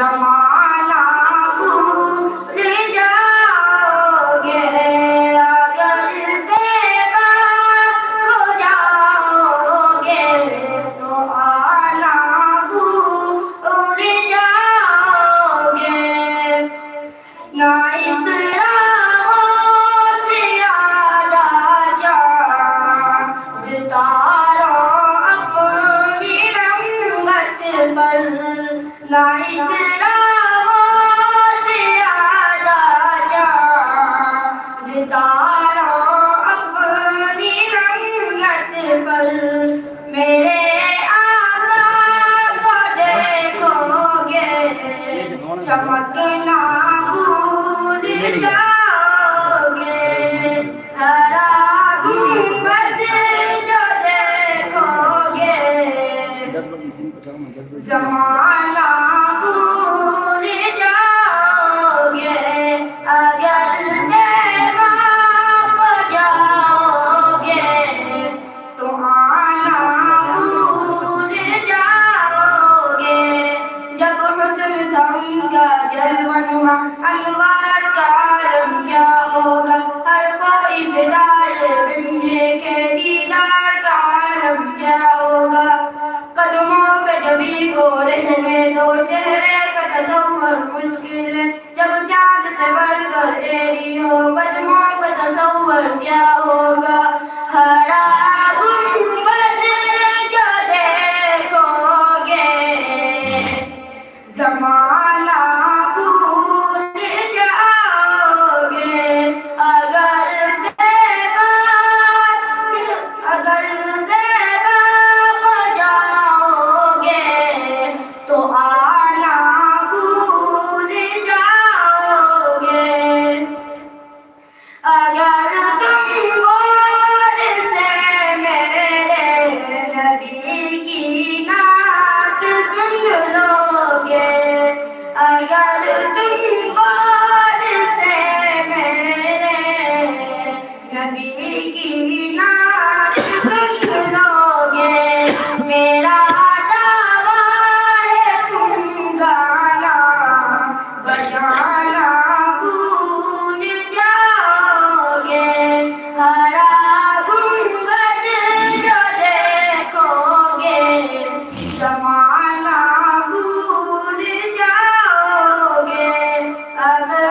زمانہ بھول جاؤ گے اگر دیوار کو جاؤ گے تو آنا بھول جاؤ گے نہ اتراؤ زیادہ چاند تارو اپنی رنگت پر نہ اتراؤ زیادہ چاند تارو اپنی رنگت پر میرے آقا کو دیکھو گے چمکنا بھول جاؤ گے ہرا گنبد جو دیکھو گے زمانہ بھول جاؤ گے اگر دیوار کو جاؤ گے تو آنا بھول جاؤ گے جب حسن تھم کا جلوہ نما انوار کا عالم کیا ہوگا ہر کوئی فدائے بندے کے دیدار کا عالم کیا ہوگا قدموں پہ جبھی کو رہنے دو چہرے کا تصور مشکل ہے جب چاند سے بڑھ کر تیری ہو قدموں کا تصور کیا ہوگا ہرا گنبد جو دیکھو گے زمانہ بھول جاؤ گے اگر دیوار کو جاؤ گے تو آنا بھول جاؤ گے اگر تم غور سے میرے نبی کی نعت سن لو گے اگر تم غور سے میرے نبی کی نعت سن لو گے میرا دعویٰ ہے تم گانا بجانا بھول جاؤ گے ہرا گنبد جو دیکھو گے زمانہ بھول جاؤ گے اگر